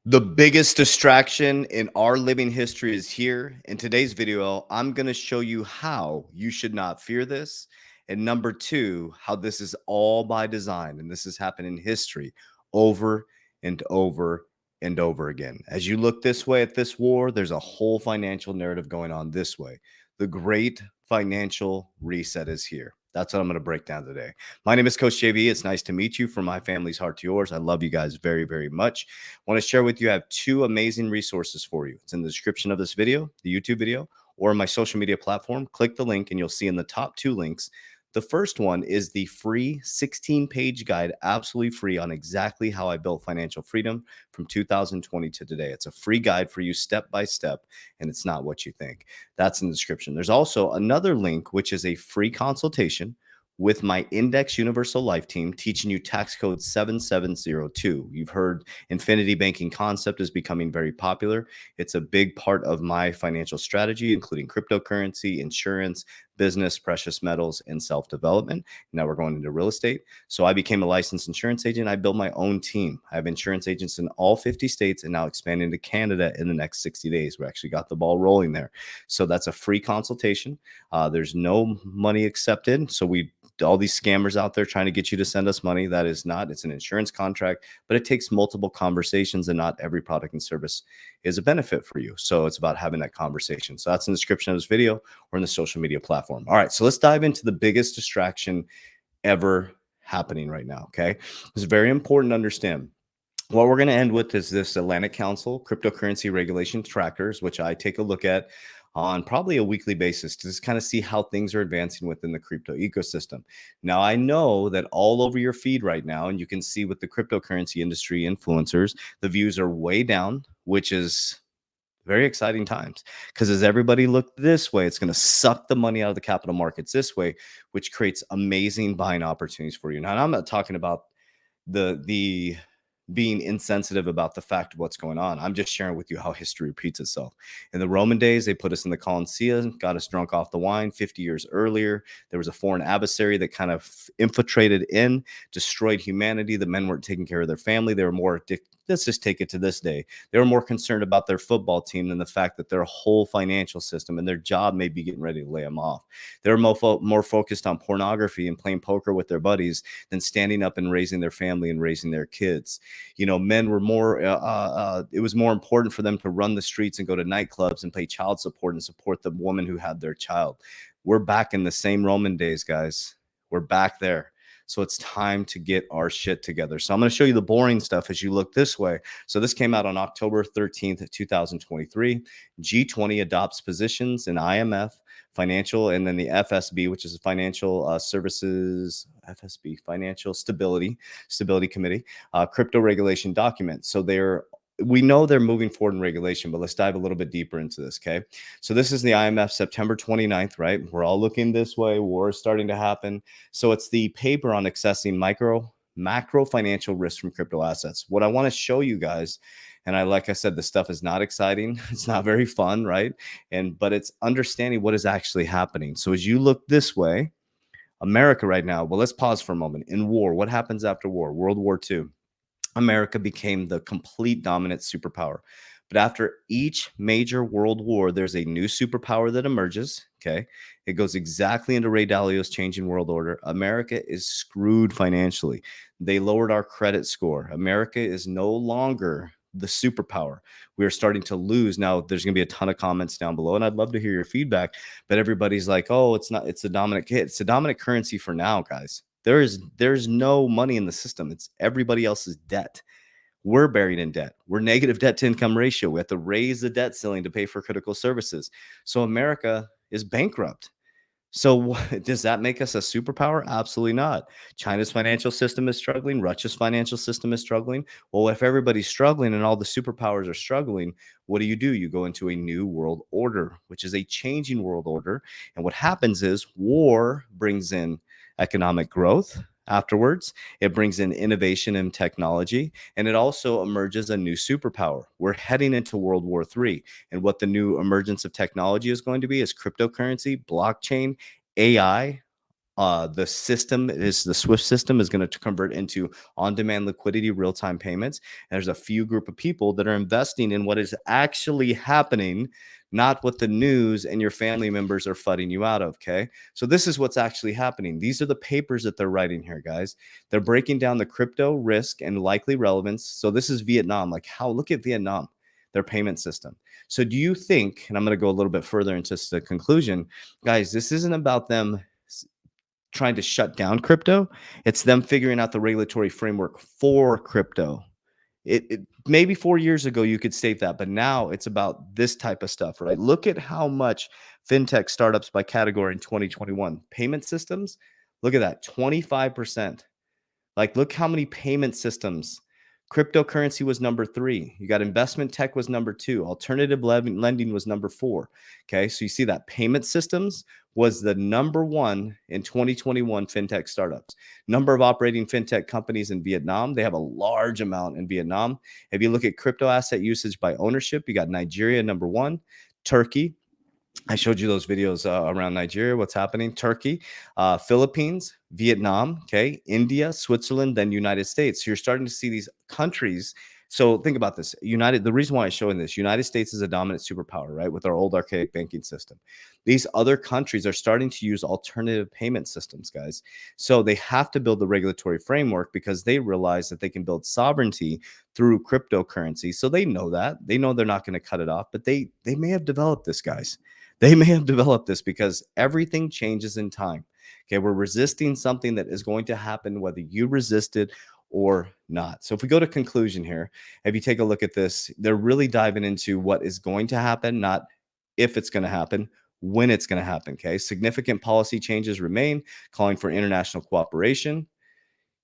The biggest distraction in our living history is here. In today's video, I'm going to show you how you should not fear this. And number two, how this is all by design. And this has happened in history over and over and over again. As you look this way at this war, there's a whole financial narrative going on this way. The great financial reset is here. That's what I'm going to break down today. My name is Coach JV. It's nice to meet you. From my family's heart to yours. I love you guys very, very much. I want to share with you, I have two amazing resources for you. It's in the description of this video, the YouTube video, or my social media platform. Click the link and you'll see in the top two links. The first one is the free 16-page guide, absolutely free, on exactly how I built financial freedom from 2020 to today. It's a free guide for you step by step, and it's not what you think. That's in the description. There's also another link, which is a free consultation with my Index Universal Life team, teaching you tax code 7702. You've heard infinity banking concept is becoming very popular. It's a big part of my financial strategy, including cryptocurrency, insurance, business, precious metals, and self-development. Now we're going into real estate. So I became a licensed insurance agent. I built my own team. I have insurance agents in all 50 states and now expanding to Canada in the next 60 days. We actually got the ball rolling there. So that's a free consultation. There's no money accepted. So all these scammers out there trying to get you to send us money. That is not, it's an insurance contract, but it takes multiple conversations, and not every product and service is a benefit for you. So it's about having that conversation. So that's in the description of this video or in the social media platform. All right, so let's dive into the biggest distraction ever happening right now. Okay. It's very important to understand. What we're going to end with is this Atlantic Council cryptocurrency regulation trackers, which I take a look at on probably a weekly basis to just kind of see how things are advancing within the crypto ecosystem. Now, I know that all over your feed right now, and you can see with the cryptocurrency industry influencers, the views are way down, which is very exciting times, because as everybody look this way, it's going to suck the money out of the capital markets this way, which creates amazing buying opportunities for you. Now, I'm not talking about the being insensitive about the fact of what's going on. I'm just sharing with you how history repeats itself. In the Roman days, they put us in the Colosseum, got us drunk off the wine. 50 years earlier, there was a foreign adversary that kind of infiltrated in, destroyed humanity. The men weren't taking care of their family. They were more addicted. Let's just take it to this day. They were more concerned about their football team than the fact that their whole financial system and their job may be getting ready to lay them off. They were more focused on pornography and playing poker with their buddies than standing up and raising their family and raising their kids. Men were more, it was more important for them to run the streets and go to nightclubs and pay child support and support the woman who had their child. We're back in the same Roman days, guys. We're back there. So it's time to get our shit together. So I'm going to show you the boring stuff as you look this way. So this came out on October 13th, 2023. G20 adopts positions in IMF, financial, and then the FSB, which is financial services, FSB, financial stability committee, crypto regulation document. So we know they're moving forward in regulation, but let's dive a little bit deeper into this. Okay. So this is the IMF September 29th, right? We're all looking this way. War is starting to happen. So it's the paper on accessing macro financial risk from crypto assets. What I want to show you guys, and like I said, the stuff is not exciting. It's not very fun, right? But it's understanding what is actually happening. So as you look this way, America right now, well, let's pause for a moment. In war, what happens after war? World War II. America became the complete dominant superpower. But after each major world war, there's a new superpower that emerges. Okay. It goes exactly into Ray Dalio's changing world order. America is screwed financially. They lowered our credit score. America is no longer the superpower. We are starting to lose. Now, there's going to be a ton of comments down below, and I'd love to hear your feedback. But everybody's like, oh, it's not, it's a dominant kid. It's a dominant currency for now, guys. There's no money in the system. It's everybody else's debt. We're buried in debt. We're negative debt to income ratio. We have to raise the debt ceiling to pay for critical services. So America is bankrupt. So does that make us a superpower? Absolutely not. China's financial system is struggling. Russia's financial system is struggling. Well, if everybody's struggling and all the superpowers are struggling, what do? You go into a new world order, which is a changing world order. And what happens is war brings in economic growth. Afterwards, it brings in innovation and technology, and it also emerges a new superpower. We're heading into World War III. And what the new emergence of technology is going to be is cryptocurrency, blockchain, AI, The system is the Swift system is going to convert into on-demand liquidity, real-time payments. And there's a few group of people that are investing in what is actually happening, not what the news and your family members are fudding you out of. Okay. So this is what's actually happening. These are the papers that they're writing here, guys. They're breaking down the crypto risk and likely relevance. So this is Vietnam. Like, how, look at Vietnam, their payment system. So do you think, and I'm going to go a little bit further into the conclusion, guys, this isn't about them trying to shut down crypto. It's them figuring out the regulatory framework for crypto. It maybe 4 years ago you could state that, but now it's about this type of stuff, right? Look at how much fintech startups by category in 2021. Payment systems, look at that, 25%. Like, look how many payment systems. Cryptocurrency was number 3. You got investment tech was number 2. Alternative lending was number 4. Okay, so you see that payment systems was the number 1 in 2021 fintech startups. Number of operating fintech companies in Vietnam, they have a large amount in Vietnam. If you look at crypto asset usage by ownership, you got Nigeria number 1, Turkey. I showed you those videos around Nigeria, what's happening, Turkey, Philippines, Vietnam, okay, India, Switzerland, then United States. So you're starting to see these countries. So think about this. The reason why I'm showing this, United States is a dominant superpower, right? With our old archaic banking system. These other countries are starting to use alternative payment systems, guys. So they have to build the regulatory framework because they realize that they can build sovereignty through cryptocurrency. So they know that. They know they're not going to cut it off, but they may have developed this, guys. They may have developed this because everything changes in time. Okay, we're resisting something that is going to happen whether you resist it or not. So if we go to conclusion here, if you take a look at this, they're really diving into what is going to happen, not if it's going to happen, when it's going to happen. Okay, significant policy changes remain, calling for international cooperation.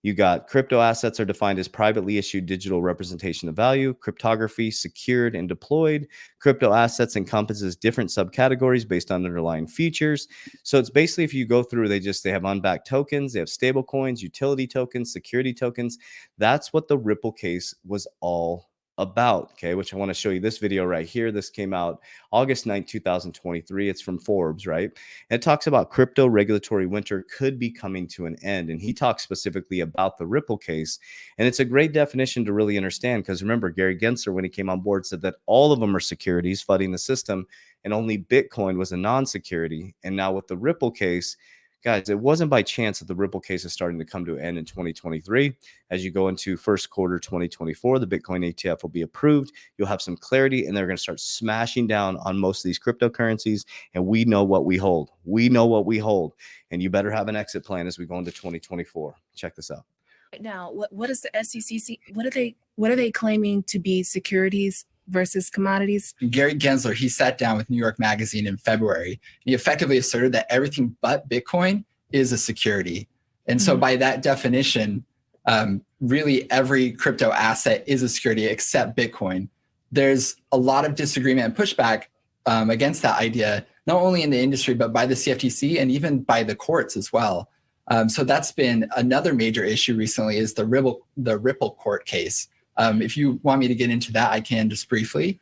You got crypto assets are defined as privately issued digital representation of value, cryptography, secured and deployed. Crypto assets encompasses different subcategories based on underlying features. So it's basically, if you go through, they have unbacked tokens, they have stable coins, utility tokens, security tokens. That's what the Ripple case was all about, okay, which I want to show you this video right here. This came out August 9th, 2023. It's from Forbes, right? And it talks about crypto regulatory winter could be coming to an end. And he talks specifically about the Ripple case. And it's a great definition to really understand because remember, Gary Gensler, when he came on board, said that all of them are securities flooding the system and only Bitcoin was a non-security. And now with the Ripple case, guys, it wasn't by chance that the Ripple case is starting to come to an end in 2023. As you go into first quarter 2024, the Bitcoin ETF will be approved. You'll have some clarity, and they're going to start smashing down on most of these cryptocurrencies. And we know what we hold. We know what we hold. And you better have an exit plan as we go into 2024. Check this out. Right now, what is the SEC? What are they claiming to be securities versus commodities? Gary Gensler, he sat down with New York Magazine in February. He effectively asserted that everything but Bitcoin is a security. And so by that definition, really every crypto asset is a security except Bitcoin. There's a lot of disagreement and pushback against that idea, not only in the industry, but by the CFTC and even by the courts as well. So that's been another major issue recently is the Ripple court case. If you want me to get into that, I can just briefly.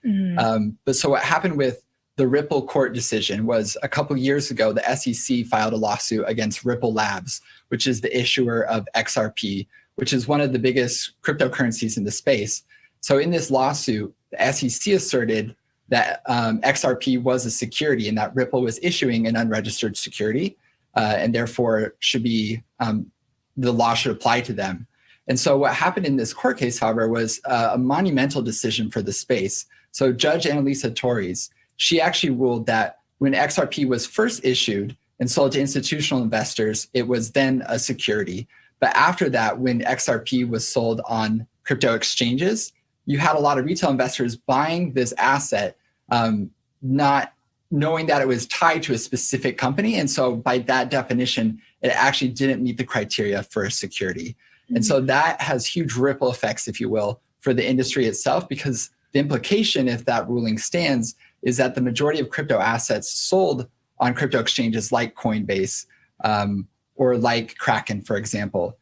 But so what happened with the Ripple court decision was a couple years ago, the SEC filed a lawsuit against Ripple Labs, which is the issuer of XRP, which is one of the biggest cryptocurrencies in the space. So in this lawsuit, the SEC asserted that XRP was a security and that Ripple was issuing an unregistered security, and therefore should be the law should apply to them. And so what happened in this court case, however, was a monumental decision for the space. So Judge Annalisa Torres, she actually ruled that when XRP was first issued and sold to institutional investors, it was then a security. But after that, when XRP was sold on crypto exchanges, you had a lot of retail investors buying this asset, not knowing that it was tied to a specific company. And so by that definition, it actually didn't meet the criteria for a security. And so that has huge ripple effects, if you will, for the industry itself, because the implication, if that ruling stands, is that the majority of crypto assets sold on crypto exchanges like Coinbase or like Kraken, for example,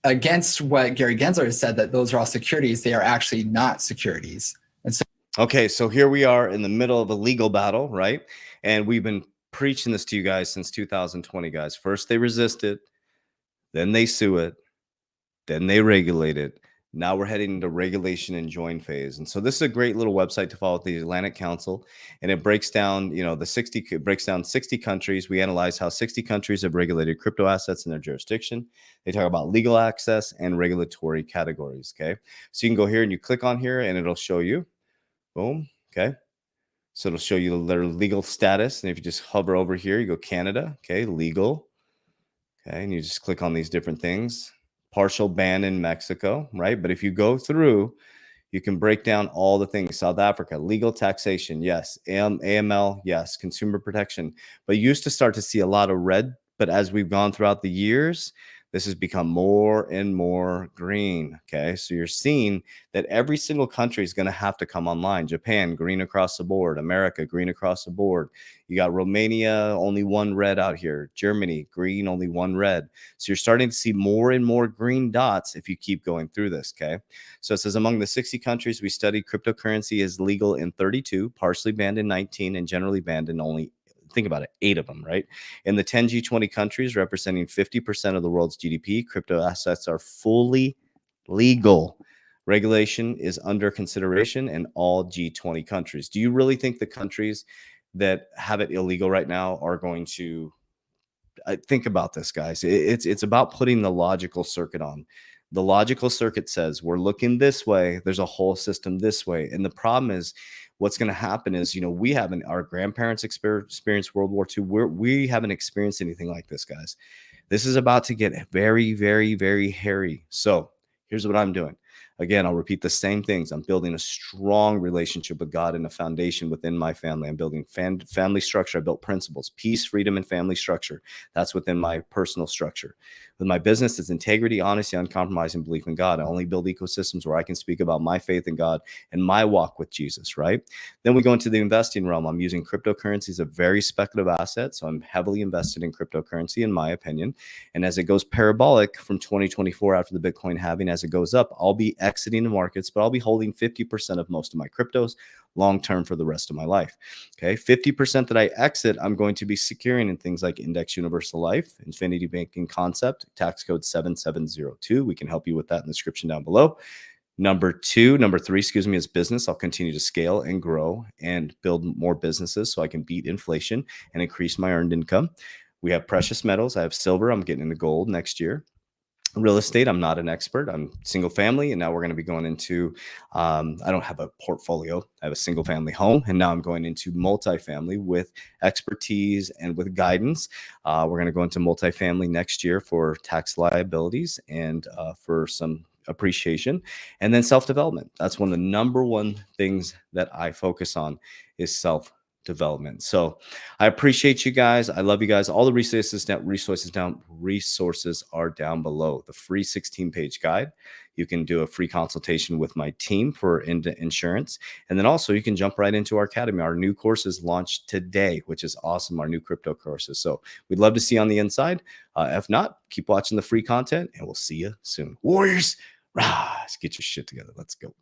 against what Gary Gensler has said, that those are all securities, they are actually not securities. And so, okay, so here we are in the middle of a legal battle, right? And we've been preaching this to you guys since 2020, guys. First they resist it, then they sue it, then they regulate it. Now we're heading into regulation and join phase. And so this is a great little website to follow, the Atlantic Council, and it breaks down, it breaks down 60 countries. We analyze how 60 countries have regulated crypto assets in their jurisdiction. They talk about legal access and regulatory categories. Okay. So you can go here and you click on here and it'll show you, boom. Okay. So it'll show you their legal status. And if you just hover over here, you go Canada. Okay. Legal. Okay. And you just click on these different things. Partial ban in Mexico, right? But if you go through, you can break down all the things. South Africa, legal taxation, yes. AML, yes. Consumer protection. But you used to start to see a lot of red. But as we've gone throughout the years, this has become more and more green. Okay. So you're seeing that every single country is going to have to come online. Japan, green across the board. America, green across the board. You got Romania, only one red out here. Germany, green, only one red. So you're starting to see more and more green dots if you keep going through this. Okay. So it says among the 60 countries we studied, cryptocurrency is legal in 32, partially banned in 19, and generally banned in only, think about it, 8 of them, right? In the 10 G20 countries representing 50% of the world's GDP, crypto assets are fully legal. Regulation is under consideration in all G20 countries. Do you really think the countries that have it illegal right now are going to think about this, guys? It's about putting the logical circuit on. The logical circuit says we're looking this way. There's a whole system this way. And the problem is what's going to happen is, we haven't, our grandparents experienced World War II. We haven't experienced anything like this, guys. This is about to get very, very, very hairy. So here's what I'm doing. Again, I'll repeat the same things. I'm building a strong relationship with God and a foundation within my family. I'm building family structure. I built principles, peace, freedom, and family structure. That's within my personal structure. With my business, it's integrity, honesty, uncompromising belief in God. I only build ecosystems where I can speak about my faith in God and my walk with Jesus, right? Then we go into the investing realm. I'm using cryptocurrency as a very speculative asset. So I'm heavily invested in cryptocurrency, in my opinion. And as it goes parabolic from 2024 after the Bitcoin halving, as it goes up, I'll be exiting the markets, but I'll be holding 50% of most of my cryptos long-term for the rest of my life. Okay. 50% that I exit, I'm going to be securing in things like Index Universal Life, Infinity Banking Concept, tax code 7702. We can help you with that in the description down below. Number three, is business. I'll continue to scale and grow and build more businesses so I can beat inflation and increase my earned income. We have precious metals. I have silver. I'm getting into gold next year. Real estate, I'm not an expert. I'm single family, and now we're going to be going into, I don't have a portfolio. I have a single family home, and now I'm going into multifamily with expertise and with guidance. We're going to go into multifamily next year for tax liabilities and for some appreciation, and then self-development. That's one of the number one things that I focus on is self-development. So I appreciate you guys. I love you guys. All the resources are down below. The free 16-page guide. You can do a free consultation with my team for insurance. And then also you can jump right into our academy. Our new courses launched today, which is awesome. Our new crypto courses. So we'd love to see you on the inside. If not, keep watching the free content and we'll see you soon. Warriors, rise, get your shit together. Let's go.